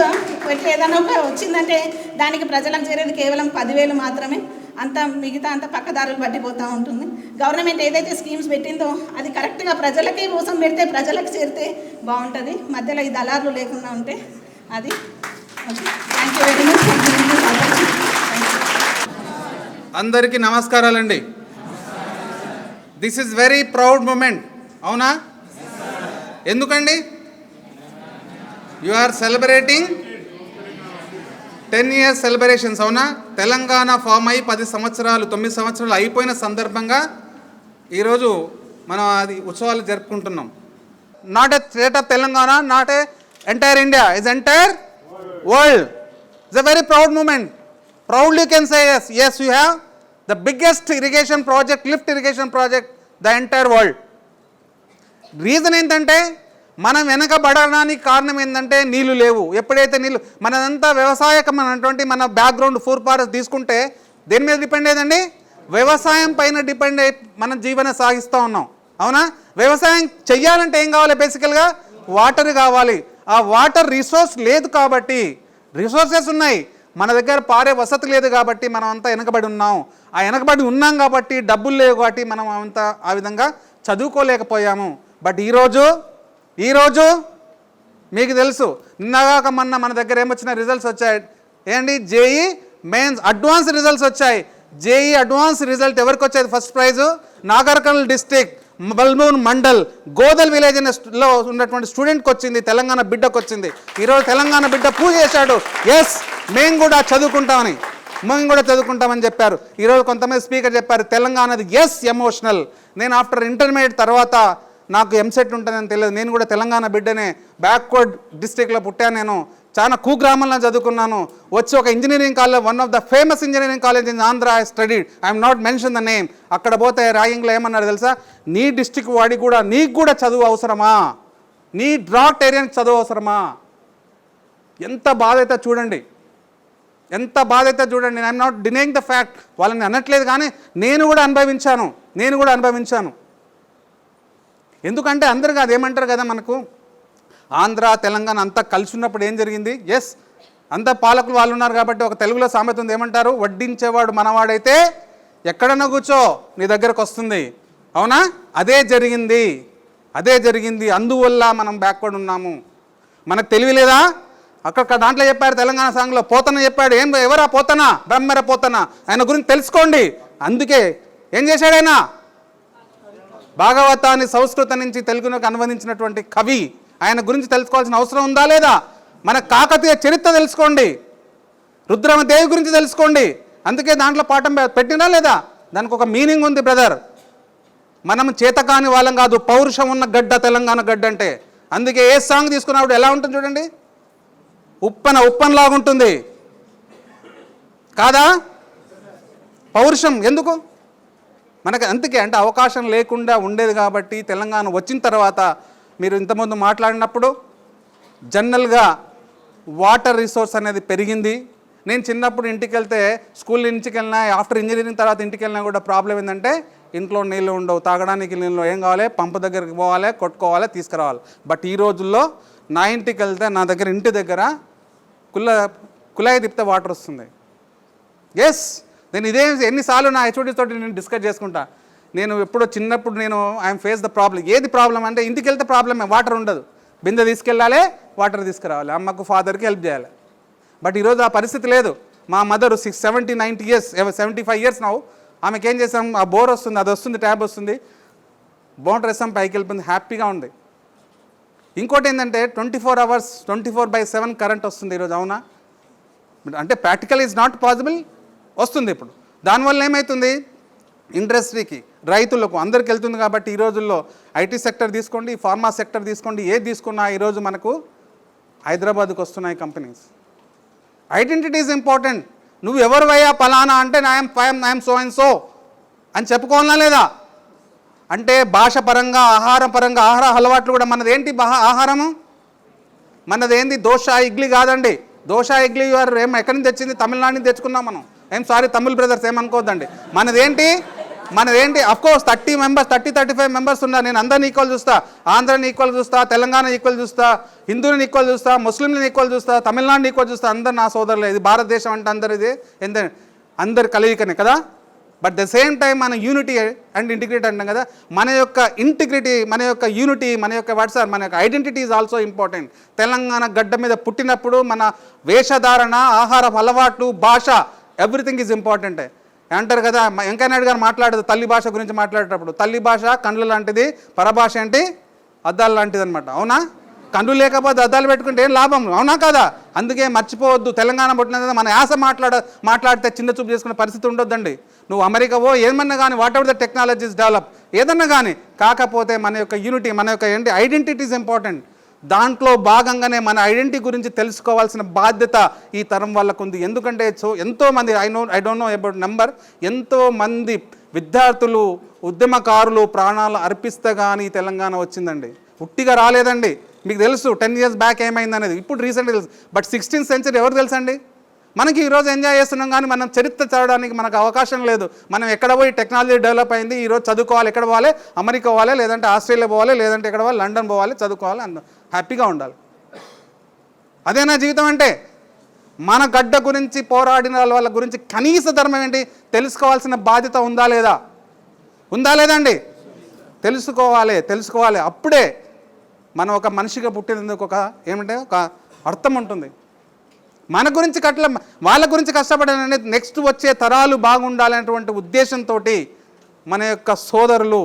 పెట్టి ఏదైనా ఒక వచ్చిందంటే దానికి ప్రజలకు చేరేది కేవలం 10,000 మాత్రమే. మిగతా అంతా పక్కదారులు పట్టిపోతూ ఉంటుంది. గవర్నమెంట్ ఏదైతే స్కీమ్స్ పెట్టిందో అది కరెక్ట్గా ప్రజలకే కోసం పెడితే, ప్రజలకు చేరితే బాగుంటుంది. మధ్యలో ఈ దళారులు లేకుండా ఉంటే అది. Thank you very much. అందరికీ నమస్కారాలండి. This is very proud moment. అవునా? ఎందుకండి? You are celebrating 10 years celebrations. అవునా? తెలంగాణ ఫామ్ అయ్యి 9 సంవత్సరాలు అయిపోయిన సందర్భంగా ఈరోజు మనం అది ఉత్సవాలు జరుపుకుంటున్నాం. Not a state of Telangana, not a entire India, is entire world. It's a very proud moment. Proudly can say yes, you have the biggest irrigation project, lift irrigation project, the entire world. Reason ఏంటంటే మనం వెనకబడడానికి కారణం ఏంటంటే నీళ్లు లేవు. ఎప్పుడైతే నీళ్ళు, మనదంతా వ్యవసాయకం అన్నటువంటి మన బ్యాక్గ్రౌండ్ ఫారెస్ట్ తీసుకుంటే దేని మీద డిపెండ్ అయ్యేదండి? వ్యవసాయం పైన డిపెండ్ అయ్యి మనం జీవనం సాగిస్తూ ఉన్నాం. అవునా? వ్యవసాయం చెయ్యాలంటే ఏం కావాలి? బేసికల్గా వాటర్ కావాలి. ఆ వాటర్ రిసోర్స్ లేదు కాబట్టి, రిసోర్సెస్ ఉన్నాయి, మన దగ్గర పారే వసతి లేదు కాబట్టి మనం అంతా వెనకబడి ఉన్నాం. ఆ వెనకబడి ఉన్నాం కాబట్టి డబ్బులు లేవు కాబట్టి మనం అంతా ఆ విధంగా చదువుకోలేకపోయాము. బట్ ఈరోజు మీకు తెలుసు, నిన్నగాక మన దగ్గర ఏమొచ్చిన రిజల్ట్స్ వచ్చాయి ఏంటి? JEE మెయిన్స్ అడ్వాన్స్ రిజల్ట్స్ వచ్చాయి. JEE అడ్వాన్స్ రిజల్ట్ ఎవరికి వచ్చేది? First prize Nagar Kurnool district Balmoor mandal Godal village లో ఉన్నటువంటి స్టూడెంట్కి వచ్చింది, తెలంగాణ బిడ్డకు వచ్చింది. ఈరోజు తెలంగాణ బిడ్డ పూజ చేశాడు. ఎస్, మేము కూడా చదువుకుంటామని చెప్పారు. ఈరోజు కొంతమంది స్పీకర్ చెప్పారు తెలంగాణది ఎస్ ఎమోషనల్. నేను ఆఫ్టర్ ఇంటర్మీడియట్ తర్వాత నాకు ఎంసెట్ ఉంటుందని తెలియదు. నేను కూడా తెలంగాణ బిడ్డనే, బ్యాక్వర్డ్ డిస్ట్రిక్ట్లో పుట్టాను. నేను చాలా కుగ్రామంలో చదువుకున్నాను. వచ్చి ఒక engineering college, one of the famous engineering college in Andhra I studied. I'm not mention the name. అక్కడ పోతే ర్యాగింగ్లో ఏమన్నారు తెలుసా? నీ డిస్ట్రిక్ట్ వాడికి కూడా నీకు కూడా చదువు అవసరమా? నీ డ్రాట్ ఏరియాకి చదువు అవసరమా? ఎంత బాధ అయితే చూడండి, ఎంత బాధ అయితే చూడండి. I'm not denying the fact, వాళ్ళని అనట్లేదు, కానీ నేను కూడా అనుభవించాను. ఎందుకంటే అందరు కాదు, ఏమంటారు కదా, మనకు ఆంధ్ర తెలంగాణ అంతా కలిసి ఉన్నప్పుడు ఏం జరిగింది? ఎస్, అంతా పాలకులు వాళ్ళు ఉన్నారు కాబట్టి ఒక తెలుగులో సామెత ఉంది, ఏమంటారు? వడ్డించేవాడు మనవాడైతే ఎక్కడన్నా కూర్చో నీ దగ్గరకు వస్తుంది. అవునా? అదే జరిగింది. అందువల్ల మనం బ్యాక్వర్డ్ ఉన్నాము. మనకు తెలియలేదా? అక్కడ దాంట్లో చెప్పారు, తెలంగాణ సాంగ్లో పోతన చెప్పాడు. ఎవరా పోతన? బ్రహ్మర పోతన. ఆయన గురించి తెలుసుకోండి. అందుకే ఏం చేశాడు ఆయన? భాగవతాన్ని సంస్కృతం నుంచి తెలుగులోకి అనువదించినటువంటి కవి. ఆయన గురించి తెలుసుకోవాల్సిన అవసరం ఉందా లేదా? మన కాకతీయ చరిత్ర తెలుసుకోండి, రుద్రమదేవి గురించి తెలుసుకోండి. అందుకే దాంట్లో పాఠం పెట్టినా లేదా? దానికి ఒక మీనింగ్ ఉంది బ్రదర్. మనం చేతకాని వాళ్ళం కాదు, పౌరుషం ఉన్న గడ్డ తెలంగాణ గడ్డ అంటే. అందుకే ఏ సాంగ్ తీసుకున్నప్పుడు ఎలా ఉంటుంది చూడండి, ఉప్పనలాగుంటుంది కాదా? పౌరుషం ఎందుకు మనకు? అందుకే అంటే అవకాశం లేకుండా ఉండేది కాబట్టి తెలంగాణ వచ్చిన తర్వాత మీరు ఇంతకుముందు మాట్లాడినప్పుడు జనరల్గా వాటర్ రిసోర్స్ అనేది పెరిగింది. నేను చిన్నప్పుడు ఇంటికి వెళ్తే, స్కూల్ ఇంటికి వెళ్ళినా, ఆఫ్టర్ ఇంజనీరింగ్ తర్వాత ఇంటికి వెళ్ళినా కూడా ప్రాబ్లం ఏంటంటే ఇంట్లో నీళ్ళు ఉండవు, తాగడానికి నీళ్ళు ఏం కావాలి? పంపు దగ్గరికి పోవాలి, కొట్టుకోవాలి, తీసుకురావాలి. బట్ ఈ రోజుల్లో నా ఇంటికి వెళ్తే నా దగ్గర ఇంటి దగ్గర కుళాయి తిప్పితే వాటర్ వస్తుంది. ఎస్, నేను ఇదే ఎన్నిసార్లు నా హెచ్ఓడి తోటి నేను డిస్కస్ చేసుకుంటా. నేను ఎప్పుడో చిన్నప్పుడు నేను ఐఎమ్ ఫేస్ ద ప్రాబ్లం. ఏది ప్రాబ్లం అంటే ఇంటికి వెళ్తే ప్రాబ్లమే, వాటర్ ఉండదు. బిందె తీసుకెళ్ళాలి, వాటర్ తీసుకురావాలి, అమ్మకు ఫాదర్కి హెల్ప్ చేయాలి. బట్ ఈరోజు ఆ పరిస్థితి లేదు. మా మదర్ 70-90 years, 75 years నవ్వు. ఆమెకి ఏం చేసాం? ఆ బోర్ వస్తుంది, అది వస్తుంది, ట్యాబ్ వస్తుంది, మోటార్ వేసాం, పైకి వెళ్ళిపోయింది, హ్యాపీగా ఉంది. ఇంకోటి ఏంటంటే 24 hours 24/7 కరెంట్ వస్తుంది ఈరోజు. అవునా? అంటే ప్రాక్టికల్ ఈజ్ నాట్ పాసిబుల్, వస్తుంది ఇప్పుడు. దానివల్ల ఏమవుతుంది? ఇండస్ట్రీకి, రైతులకు, అందరికి వెళ్తుంది. కాబట్టి ఈ రోజుల్లో ఐటీ సెక్టర్ తీసుకోండి, ఫార్మా సెక్టర్ తీసుకోండి, ఏది తీసుకున్నా ఈరోజు మనకు హైదరాబాద్కు వస్తున్నాయి కంపెనీస్. Identity is important. నువ్వు ఎవరివయ్యా పలానా అంటే ఐఎమ్ సో అండ్ సో అని చెప్పుకోవాలా లేదా? అంటే భాష పరంగా, ఆహారం పరంగా, ఆహార అలవాట్లు కూడా. మనది ఏంటి ఆహారము? మనది ఏంది? దోశ ఇడ్లీ కాదండి. దోశ ఇడ్లీ ఎక్కడి నుంచి తెచ్చింది? తమిళనాడు నుంచి తెచ్చుకున్నాం మనం. సారీ తమిళ్ బ్రదర్స్, ఏమనుకోవద్దండి. మనదేంటి అఫ్కోర్స్ 35 మెంబర్స్ ఉన్నారు. నేను అందరిని ఈక్వల్ చూస్తా, ఆంధ్రని ఈక్వల్ చూస్తా, తెలంగాణ ఈక్వల్ చూస్తా, హిందువుని ఈక్వల్ చూస్తా, ముస్లింని ఈక్వల్ చూస్తా, తమిళనాడుని ఈక్వల్ చూస్తా. అందరు నా సోదరులే. ఇది భారతదేశం అంటే అందరిది, అందరి కలయికనే కదా. బట్ ద సేమ్ టైం మన యూనిటీ అండ్ ఇంటిగ్రిటీ అంటాం కదా. మన యొక్క ఇంటిగ్రిటీ, మన యొక్క యూనిటీ, మన యొక్క identity is also important. Telangana గడ్డ మీద పుట్టినప్పుడు మన వేషధారణ, ఆహార అలవాట్లు, భాష, ఎవ్రీథింగ్ ఈజ్ ఇంపార్టెంట్. అంటారు కదా, వెంకయ్య నాయుడు గారు మాట్లాడదు తల్లి భాష గురించి మాట్లాడేటప్పుడు, తల్లి భాష కండ్ల లాంటిది, పరభాష ఏంటి? అద్దాలు లాంటిది అనమాట. అవునా? కండ్లు లేకపోతే అద్దాలు పెట్టుకుంటే ఏం లాభం? అవునా కదా? అందుకే మర్చిపోవద్దు, తెలంగాణ పుట్టిన మన యాస మాట్లాడితే చిన్న చూపు చేసుకునే పరిస్థితి ఉండొద్దండి. నువ్వు అమెరికావో ఏమన్నా కానీ, what ever the technologies develop, ఏదన్నా కానీ, కాకపోతే మన యొక్క యూనిటీ, మన యొక్క ఏంటి ఐడెంటిటీ ఈజ్ ఇంపార్టెంట్. దాంట్లో భాగంగానే మన ఐడెంటిటీ గురించి తెలుసుకోవాల్సిన బాధ్యత ఈ తరం వాళ్ళకు ఉంది. ఎందుకంటే ఎంతోమంది, I don't know about number, ఎంతోమంది విద్యార్థులు, ఉద్యమకారులు ప్రాణాలు అర్పిస్తే కానీ తెలంగాణ వచ్చిందండి. ఉట్టిగా రాలేదండి. మీకు తెలుసు 10 years బ్యాక్ ఏమైందనేది, ఇప్పుడు రీసెంట్గా తెలుసు. బట్ 16th century ఎవరు తెలుసండి? మనకి ఈరోజు ఎంజాయ్ చేస్తున్నాం కానీ మనం చరిత్ర చదవడానికి మనకు అవకాశం లేదు. మనం ఎక్కడ పోయి టెక్నాలజీ డెవలప్ అయింది, ఈరోజు చదువుకోవాలి, ఎక్కడ పోవాలి? అమెరికా పోవాలి, లేదంటే ఆస్ట్రేలియా పోవాలి, లేదంటే ఎక్కడ పోవాలి? లండన్ పోవాలి, చదువుకోవాలి, హ్యాపీగా ఉండాలి. అదేనా జీవితం అంటే? మన గడ్డ గురించి పోరాడిన వాళ్ళ గురించి కనీస ధర్మం ఏంటి తెలుసుకోవాల్సిన బాధ్యత ఉందా లేదండి? తెలుసుకోవాలి. అప్పుడే మనం ఒక మనిషిగా పుట్టినందుకు ఒక అర్థం ఉంటుంది. మన గురించి వాళ్ళ గురించి కష్టపడాలని, నెక్స్ట్ వచ్చే తరాలు బాగుండాలనేటువంటి ఉద్దేశంతో మన యొక్క సోదరులు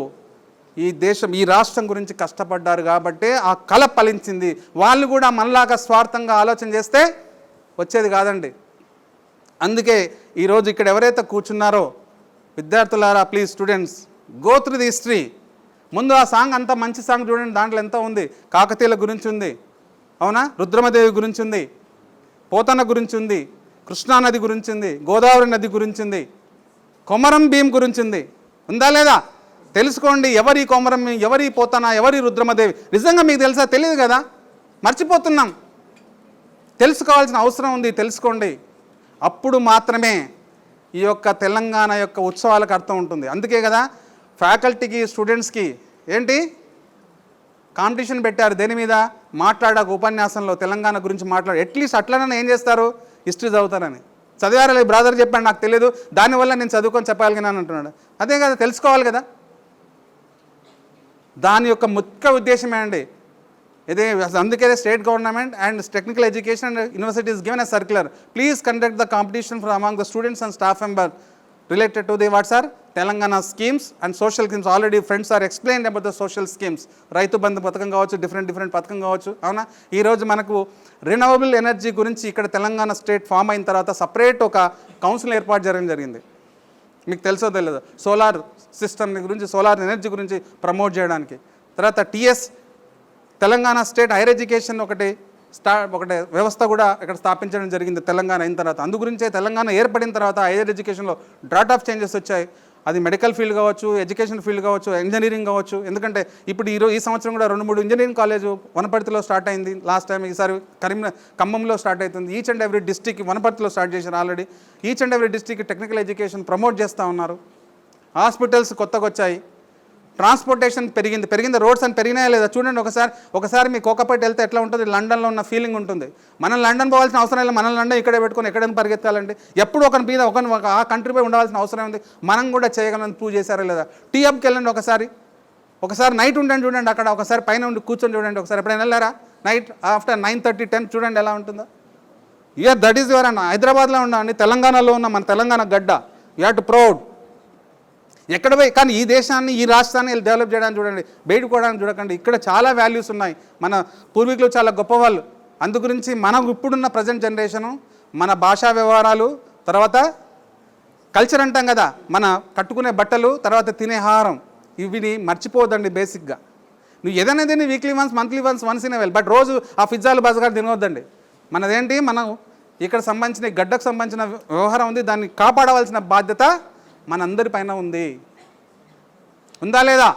ఈ దేశం ఈ రాష్ట్రం గురించి కష్టపడ్డారు కాబట్టే ఆ కళ ఫలించింది. వాళ్ళు కూడా మనలాగా స్వార్థంగా ఆలోచన చేస్తే వచ్చేది కాదండి. అందుకే ఈరోజు ఇక్కడ ఎవరైతే కూర్చున్నారో విద్యార్థులారా, please students, go through the history. ముందు ఆ సాంగ్ అంత మంచి సాంగ్ చూడండి, దాంట్లో ఎంత ఉంది. కాకతీయుల గురించి ఉంది, అవునా, రుద్రమదేవి గురించి ఉంది, పోతన్న గురించి ఉంది, కృష్ణానది గురించి ఉంది, గోదావరి నది గురించి ఉంది, కొమరం భీం గురించి ఉంది. ఉందా లేదా? తెలుసుకోండి. ఎవరి కొమరం, ఎవరి పోతన, ఎవరి రుద్రమదేవి. నిజంగా మీకు తెలుసా? తెలియదు కదా, మర్చిపోతున్నాం. తెలుసుకోవాల్సిన అవసరం ఉంది, తెలుసుకోండి. అప్పుడు మాత్రమే ఈ యొక్క తెలంగాణ యొక్క ఉత్సవాలకు అర్థం ఉంటుంది. అందుకే కదా ఫ్యాకల్టీకి స్టూడెంట్స్కి ఏంటి కాంపిటీషన్ పెట్టారు. దేని మీద? మాట్లాడాక ఉపన్యాసంలో తెలంగాణ గురించి అట్లీస్ట్ అట్లనే ఏం చేస్తారు, హిస్టరీ చదువుతారని. చదివారా లేదు? బ్రదర్ చెప్పాడు, నాకు తెలియదు, దానివల్ల నేను చదువుకొని చెప్పగలిగినాను అంటున్నాడు. అదే కదా, తెలుసుకోవాలి కదా. దాని యొక్క ముఖ్య ఉద్దేశమే అండి ఇదే. అందుకే state government and technical education and universities given a circular, please conduct the competition for among the students and staff member related to the what sir Telangana schemes and social schemes. Already friends are explained about the social schemes. Rythu Bandhu పథకం కావచ్చు, different పథకం కావచ్చు, అవునా. ఈరోజు మనకు renewable energy గురించి ఇక్కడ Telangana state form అయిన తర్వాత సపరేట్ ఒక కౌన్సిల్ ఏర్పాటు చేయడం జరిగింది. మీకు తెలుసో తెలియదు, సోలార్ సిస్టమ్ గురించి, సోలార్ ఎనర్జీ గురించి ప్రమోట్ చేయడానికి. తర్వాత TS Telangana state higher education ఒకటి వ్యవస్థ కూడా ఇక్కడ స్థాపించడం జరిగింది తెలంగాణ అయిన తర్వాత. అందుగురించే తెలంగాణ ఏర్పడిన తర్వాత హైయర్ ఎడ్యుకేషన్లో డ్రాట్ ఆఫ్ చేంజెస్ వచ్చాయి. అది మెడికల్ ఫీల్డ్ కావచ్చు, ఎడ్యుకేషన్ ఫీల్డ్ కావచ్చు, ఇంజనీరింగ్ కావచ్చు. ఎందుకంటే ఇప్పుడు ఈ సంవత్సరం కూడా 2-3 ఇంజనీరింగ్ కాలేజ్ వనపర్తిలో స్టార్ట్ అయింది లాస్ట్ టైం. ఈసారి ఖమ్మంలో స్టార్ట్ అవుతుంది. ఈచ్ అండ్ ఎవ్రీ డిస్ట్రిక్ట్ వనపర్తిలో స్టార్ట్ చేశారు already. Each and every district technical education promote చేస్తూ ఉన్నారు. హాస్పిటల్స్ కొత్తగా వచ్చాయి. ట్రాన్స్పోర్టేషన్ పెరిగింది. రోడ్స్ అని పెరిగినాయా లేదా చూడండి ఒకసారి మీ కోకపేట వెళ్తే ఎట్లా ఉంటుంది, లండన్లో ఉన్న ఫీలింగ్ ఉంటుంది. మనం లండన్ పోవాల్సిన అవసరం లేదు, మనం లండన్ ఇక్కడే పెట్టుకొని ఎక్కడైనా పరిగెత్తాలండి. ఎప్పుడు ఒకరి మీద ఆ కంట్రీపై ఉండవలసిన అవసరం ఉంది. మనం కూడా చేయగలని ప్రూవ్ చేశారా లేదా? టీ హబ్కి వెళ్ళండి ఒకసారి నైట్ ఉండండి, చూడండి అక్కడ ఒకసారి పైన ఉండి కూర్చొని చూడండి. ఒకసారి ఎప్పుడైనా వెళ్ళారా? నైట్ ఆఫ్టర్ 9:30, 10 చూడండి ఎలా ఉంటుందో. దట్ ఈస్ యువర్ అన్న. హైదరాబాద్లో ఉన్నామండి, తెలంగాణలో ఉన్న మన తెలంగాణ గడ్డ. You have to proud. ఎక్కడ పోయి కానీ ఈ దేశాన్ని, ఈ రాష్ట్రాన్ని డెవలప్ చేయడానికి చూడండి, బయటకోవడానికి చూడకండి. ఇక్కడ చాలా వాల్యూస్ ఉన్నాయి. మన పూర్వీకులు చాలా గొప్పవాళ్ళు. అందుగురించి మనం ఇప్పుడున్న ప్రజెంట్ జనరేషను మన భాషా వ్యవహారాలు, తర్వాత కల్చర్ అంటాం కదా, మన కట్టుకునే బట్టలు, తర్వాత తినే ఆహారం, ఇవిని మర్చిపోవద్దండి. బేసిక్గా నువ్వు ఏదైనా తిని weekly once, monthly once in well, but రోజు ఆ పిజ్జాలు బర్గర్ తినవద్దండి. మనదేంటి, మనం ఇక్కడ సంబంధించిన గడ్డకు సంబంధించిన వ్యవహారం ఉంది, దాన్ని కాపాడవలసిన బాధ్యత మనందరిపైన ఉంది. ఉందా లేదా?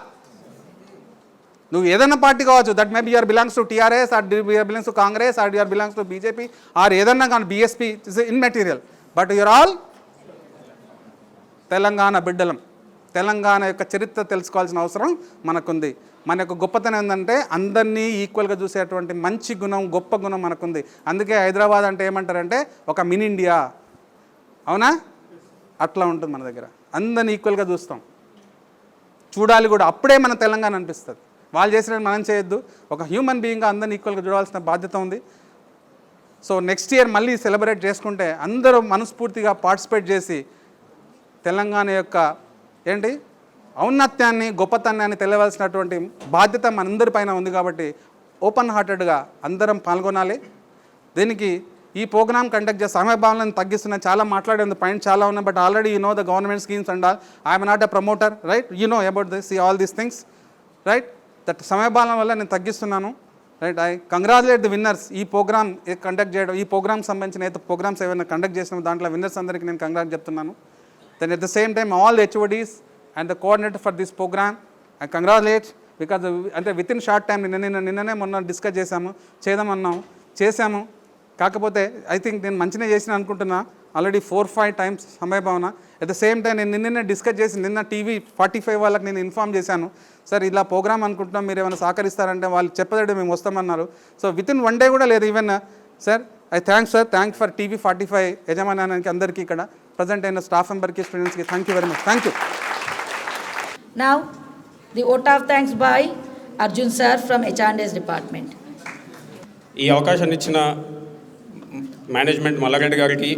నువ్వు ఏదైనా పార్టీ కావచ్చు, that maybe you are belongs to TRS, or you are belongs to Congress, or you are belongs to BJP, or ఏదన్నా కానీ BSP, it's in material, but you are all Telangana బిడ్డలం. తెలంగాణ యొక్క చరిత్ర తెలుసుకోవాల్సిన అవసరం మనకుంది. మన యొక్క గొప్పతనం ఏంటంటే అందరినీ ఈక్వల్గా చూసేటువంటి మంచి గుణం, గొప్ప గుణం మనకుంది. అందుకే హైదరాబాద్ అంటే ఏమంటారంటే ఒక మినీ ఇండియా, అవునా? అట్లా ఉంటుంది మన దగ్గర. అందరిని ఈక్వల్గా చూస్తాం, చూడాలి కూడా. అప్పుడే మన తెలంగాణ అనిపిస్తుంది. వాళ్ళు చేసినట్టు మనం చేయొద్దు. ఒక హ్యూమన్ బీయింగ్గా అందరిని ఈక్వల్గా చూడాల్సిన బాధ్యత ఉంది. సో నెక్స్ట్ ఇయర్ మళ్ళీ సెలబ్రేట్ చేసుకుంటే అందరూ మనస్ఫూర్తిగా పార్టిసిపేట్ చేసి తెలంగాణ యొక్క ఔన్నత్యాన్ని, గొప్పతనాన్ని తెలియవలసినటువంటి బాధ్యత మనందరిపైన ఉంది. కాబట్టి ఓపెన్ హార్టెడ్గా అందరం పాల్గొనాలి. దీనికి ఈ ప్రోగ్రామ్ కండక్ట్ చేస్తే సమయభావాలను తగ్గిస్తున్నాయి. చాలా మాట్లాడేందుకు పాయింట్ చాలా ఉన్నాయి, but already you know the government schemes and all. I'm not a promoter, right? You know about this, all these things, right? That సమయభావం వల్ల నేను తగ్గిస్తున్నాను, right? I congratulate the winners. ఈ ప్రోగ్రామ్ కండక్ట్ చేయడం, ఈ programme సంబంధించిన అయితే programmes ఏమైనా కండక్ట్ చేసిన దాంట్లో విన్నర్స్ అందరికీ నేను కంగ్రాట్ చెప్తున్నాను. Then at the same time all HODs and the coordinator for this program I congratulate. Because అంటే విత్ ఇన్ షార్ట్ టైం నిన్ననే మొన్న డిస్కస్ చేసాము. కాకపోతే ఐ థింక్ నేను మంచిగా చేసిన అనుకుంటున్నా. ఆల్రెడీ 4-5 టైమ్స్ సమయభావన. అట్ ద సేమ్ టైం నేను నిన్ననే డిస్కస్ చేసి నిన్న TV 45 వాళ్ళకి నేను ఇన్ఫామ్ చేశాను, సార్ ఇలా ప్రోగ్రామ్ అనుకుంటున్నాం, మీరు ఏమైనా సహకరిస్తారంటే వాళ్ళు చెప్పదండి మేము వస్తామన్నారు. సో విత్ ఇన్ 1 డే కూడా లేదు even. Sir I thanks for TV 45 యజమానానికి, అందరికీ ఇక్కడ ప్రజెంట్ అయిన స్టాఫ్ మెంబర్కి, స్టూడెంట్స్కి thank you very much. Thank you. Now, the vote of thanks by Arjun sir from H&S department. ఈ అవకాశాన్ని ఇచ్చిన మేనేజ్మెంట్ మల్లారెడ్డి గారికి,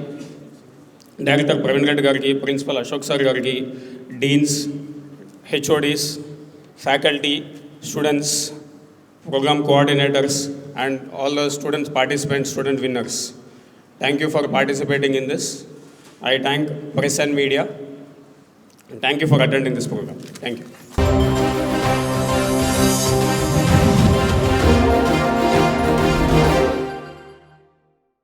డైరెక్టర్ ప్రవీణ్ రెడ్డి గారికి, ప్రిన్సిపల్ అశోక్ సార్ గారికి, deans, HODs, faculty, students, program coordinators, and all the students, participants, student winners. Thank you for participating in this. I thank press and media. And thank you for attending this program. Thank you.